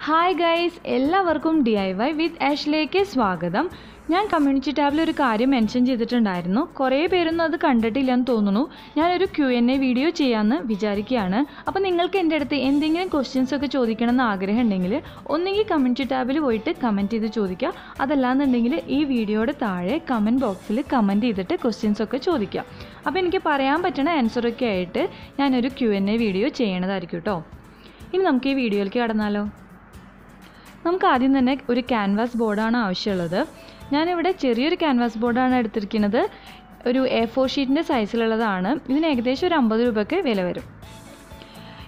Hi guys, എല്ലാവർക്കും DIY വിത്ത് ആഷ്ലിലേക്ക് സ്വാഗതം. ഞാൻ കമ്മ്യൂണിറ്റി ടാബിൽ ഒരു കാര്യം മെൻഷൻ ചെയ്തിട്ടുണ്ടായിരുന്നു. കുറേ പേരൊന്നും അത് കണ്ടിട്ടില്ലെന്ന് തോന്നുന്നു. ഞാനൊരു Q&A വീഡിയോ ചെയ്യാമെന്ന് വിചാരിക്കുകയാണ്. അപ്പോൾ നിങ്ങൾക്ക് എൻ്റെ അടുത്ത് എന്തെങ്കിലും ക്വസ്റ്റ്യൻസ് ഒക്കെ ചോദിക്കണമെന്ന് ആഗ്രഹം ഉണ്ടെങ്കിൽ ഒന്നുകിൽ കമ്മ്യൂണിറ്റി ടാബിൽ പോയിട്ട് കമൻറ്റ് ചെയ്ത് ചോദിക്കുക. അതല്ലാന്നുണ്ടെങ്കിൽ ഈ വീഡിയോയുടെ താഴെ കമൻറ്റ് ബോക്സിൽ കമൻറ്റ് ചെയ്തിട്ട് ക്വസ്റ്റ്യൻസ് ഒക്കെ ചോദിക്കുക. അപ്പോൾ എനിക്ക് പറയാൻ പറ്റുന്ന ആൻസറൊക്കെ ആയിട്ട് ഞാനൊരു Q&A വീഡിയോ ചെയ്യണതായിരിക്കും കേട്ടോ. ഇനി നമുക്ക് ഈ വീഡിയോയിലേക്ക് കടന്നാലോ. നമുക്ക് ആദ്യം തന്നെ ഒരു ക്യാൻവാസ് ബോർഡാണ് ആവശ്യമുള്ളത്. ഞാനിവിടെ ചെറിയൊരു ക്യാൻവാസ് ബോർഡാണ് എടുത്തിരിക്കുന്നത്. ഒരു A4 ഷീറ്റിൻ്റെ സൈസിലുള്ളതാണ്. ഇതിന് ഏകദേശം ഒരു 50 രൂപയ്ക്ക് വില വരും.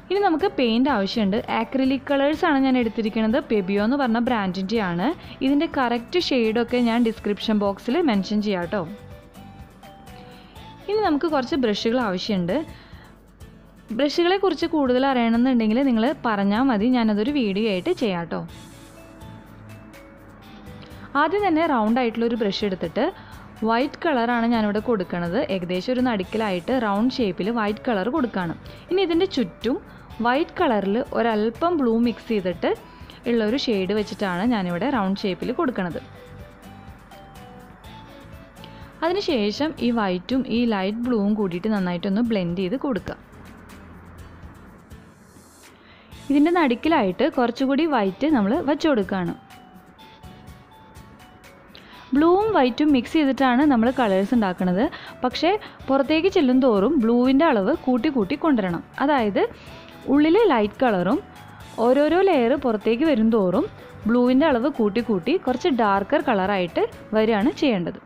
ഇനി നമുക്ക് പെയിൻറ്റ് ആവശ്യമുണ്ട്. ആക്രിലിക് കളേഴ്സാണ് ഞാൻ എടുത്തിരിക്കുന്നത്. പെബിയോ എന്ന് പറഞ്ഞ ബ്രാൻഡിൻ്റെയാണ്. ഇതിൻ്റെ കറക്റ്റ് ഷെയ്ഡൊക്കെ ഞാൻ ഡിസ്ക്രിപ്ഷൻ ബോക്സിൽ മെൻഷൻ ചെയ്യാം കേട്ടോ. ഇനി നമുക്ക് കുറച്ച് ബ്രഷുകൾ ആവശ്യമുണ്ട്. ബ്രഷുകളെ കുറിച്ച് കൂടുതൽ അറിയണമെന്നുണ്ടെങ്കിൽ നിങ്ങൾ പറഞ്ഞാൽ മതി, ഞാനതൊരു വീഡിയോ ആയിട്ട് ചെയ്യാം കേട്ടോ. ആദ്യം തന്നെ റൗണ്ട് ആയിട്ടുള്ളൊരു ബ്രഷ് എടുത്തിട്ട് വൈറ്റ് കളറാണ് ഞാനിവിടെ കൊടുക്കുന്നത്. ഏകദേശം ഒരു നടുക്കിലായിട്ട് റൗണ്ട് ഷേപ്പിൽ വൈറ്റ് കളർ കൊടുക്കുകയാണ്. ഇനി ഇതിൻ്റെ ചുറ്റും വൈറ്റ് കളറിൽ ഒരല്പം ബ്ലൂ മിക്സ് ചെയ്തിട്ട് ഉള്ളൊരു ഷെയ്ഡ് വെച്ചിട്ടാണ് ഞാനിവിടെ റൗണ്ട് ഷേപ്പിൽ കൊടുക്കുന്നത്. അതിനുശേഷം ഈ വൈറ്റും ഈ ലൈറ്റ് ബ്ലൂവും കൂടിയിട്ട് നന്നായിട്ടൊന്ന് ബ്ലെൻഡ് ചെയ്ത് കൊടുക്കുക. ഇതിൻ്റെ നടുക്കിലായിട്ട് കുറച്ചുകൂടി വൈറ്റ് നമ്മൾ വച്ചു കൊടുക്കുകയാണ്. ബ്ലൂവും വൈറ്റും മിക്സ് ചെയ്തിട്ടാണ് നമ്മൾ കളേഴ്സ് ഉണ്ടാക്കുന്നത്. പക്ഷേ പുറത്തേക്ക് ചെല്ലും തോറും ബ്ലൂവിൻ്റെ അളവ് കൂട്ടി കൂട്ടി കൊണ്ടുവരണം. അതായത് ഉള്ളിൽ ലൈറ്റ് കളറും ഓരോരോ ലെയർ പുറത്തേക്ക് വരും തോറും ബ്ലൂവിൻ്റെ അളവ് കൂട്ടി കൂട്ടി കുറച്ച് ഡാർക്കർ കളറായിട്ട് വരികയാണ് ചെയ്യേണ്ടത്.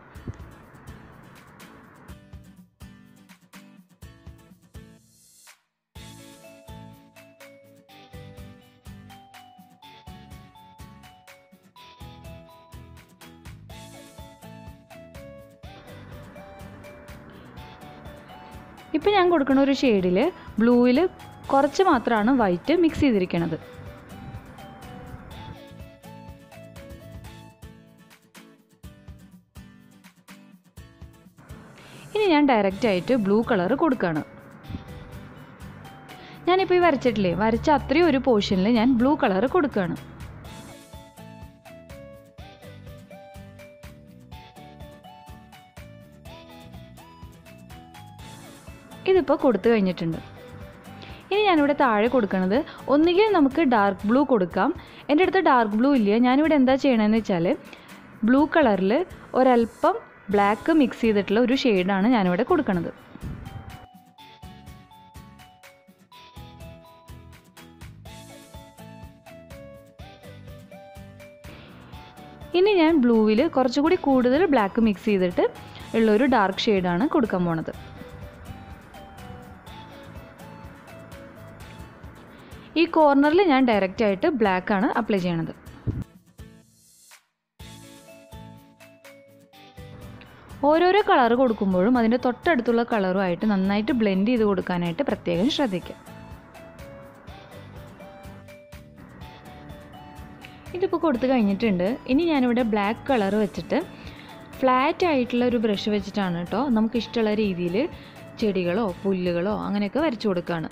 ഇപ്പോൾ ഞാൻ കൊടുക്കുന്ന ഒരു ഷെയ്ഡിൽ ബ്ലൂവിൽ കുറച്ച് മാത്രമാണ് വൈറ്റ് മിക്സ് ചെയ്തിരിക്കുന്നത്. ഇനി ഞാൻ ഡയറക്റ്റായിട്ട് ബ്ലൂ കളർ കൊടുക്കുകയാണ്. ഞാനിപ്പോൾ ഈ വരച്ചിട്ടില്ലേ, വരച്ച അത്രയും ഒരു പോർഷനിൽ ഞാൻ ബ്ലൂ കളർ കൊടുക്കുകയാണ്. ഇതിപ്പോൾ കൊടുത്തു കഴിഞ്ഞിട്ടുണ്ട്. ഇനി ഞാനിവിടെ താഴെ കൊടുക്കുന്നത് ഒന്നുകിൽ നമുക്ക് ഡാർക്ക് ബ്ലൂ കൊടുക്കാം. എൻ്റെ അടുത്ത് ഡാർക്ക് ബ്ലൂ ഇല്ല. ഞാനിവിടെ എന്താ ചെയ്യണമെന്ന് വെച്ചാൽ ബ്ലൂ കളറിൽ ഒരല്പം ബ്ലാക്ക് മിക്സ് ചെയ്തിട്ടുള്ള ഒരു ഷെയ്ഡാണ് ഞാനിവിടെ കൊടുക്കുന്നത്. ഇനി ഞാൻ ബ്ലൂവിൽ കുറച്ചുകൂടി കൂടുതൽ ബ്ലാക്ക് മിക്സ് ചെയ്തിട്ട് ഉള്ളൊരു ഡാർക്ക് ഷെയ്ഡാണ് കൊടുക്കാൻ പോണത്. ഈ കോർണറിൽ ഞാൻ ഡയറക്റ്റായിട്ട് ബ്ലാക്കാണ് അപ്ലൈ ചെയ്യണത്. ഓരോരോ കളർ കൊടുക്കുമ്പോഴും അതിൻ്റെ തൊട്ടടുത്തുള്ള കളറുമായിട്ട് നന്നായിട്ട് ബ്ലെൻഡ് ചെയ്ത് കൊടുക്കാനായിട്ട് പ്രത്യേകം ശ്രദ്ധിക്കുക. ഇതിപ്പോൾ കൊടുത്തു കഴിഞ്ഞിട്ടുണ്ട്. ഇനി ഞാനിവിടെ ബ്ലാക്ക് കളർ വെച്ചിട്ട് ഫ്ലാറ്റ് ആയിട്ടുള്ള ഒരു ബ്രഷ് വെച്ചിട്ടാണ് കേട്ടോ നമുക്കിഷ്ടമുള്ള രീതിയിൽ ചെടികളോ പുല്ലുകളോ അങ്ങനെയൊക്കെ വരച്ചു കൊടുക്കുകയാണ്.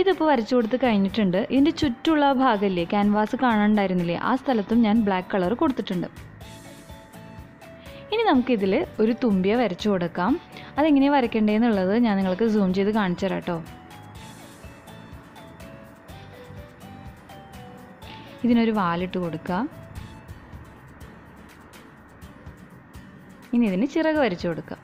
ഇതിപ്പോൾ വരച്ചു കൊടുത്ത് കഴിഞ്ഞിട്ടുണ്ട്. ഇതിൻ്റെ ചുറ്റുള്ള ഭാഗമില്ലേ, ക്യാൻവാസ് കാണാനുണ്ടായിരുന്നില്ലേ, ആ സ്ഥലത്തും ഞാൻ ബ്ലാക്ക് കളർ കൊടുത്തിട്ടുണ്ട്. ഇനി നമുക്കിതിൽ ഒരു തുമ്പിയ വരച്ചു കൊടുക്കാം. അതെങ്ങനെയാണ് വരയ്ക്കേണ്ടതെന്നുള്ളത് ഞാൻ നിങ്ങൾക്ക് സൂം ചെയ്ത് കാണിച്ചു തരാം കേട്ടോ. ഇതിനൊരു വാലിട്ട് കൊടുക്കാം. ഇനി ഇതിന് ചിറക് വരച്ചു കൊടുക്കാം.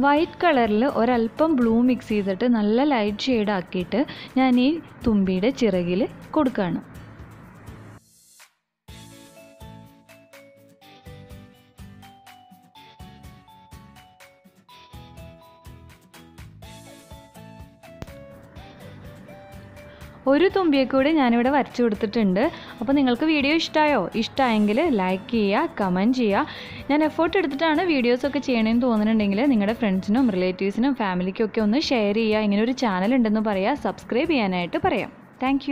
വൈറ്റ് കളറിൽ ഒരല്പം ബ്ലൂ മിക്സ് ചെയ്തിട്ട് നല്ല ലൈറ്റ് ഷെയ്ഡ് ആക്കിയിട്ട് ഞാൻ ഈ തുമ്പിയുടെ ചിറകിൽ കൊടുക്കുകയാണ്. ഒരു തുമ്പിയെ കൂടി ഞാനിവിടെ വരച്ചു കൊടുത്തിട്ടുണ്ട്. അപ്പോൾ നിങ്ങൾക്ക് വീഡിയോ ഇഷ്ടമായെങ്കിൽ ലൈക്ക് ചെയ്യുക, കമൻറ്റ് ചെയ്യുക. ഞാൻ എഫേർട്ട് എടുത്തിട്ടാണ് വീഡിയോസൊക്കെ ചെയ്യണമെന്ന് തോന്നുന്നുണ്ടെങ്കിൽ നിങ്ങളുടെ ഫ്രണ്ട്സിനും റിലേറ്റീവ്സിനും ഫാമിലിക്കൊക്കെ ഒന്ന് ഷെയർ ചെയ്യുക. ഇങ്ങനെ ഒരു ചാനൽ ഉണ്ടെന്ന് പറയുക, സബ്സ്ക്രൈബ് ചെയ്യാനായിട്ട് പറയാം. താങ്ക്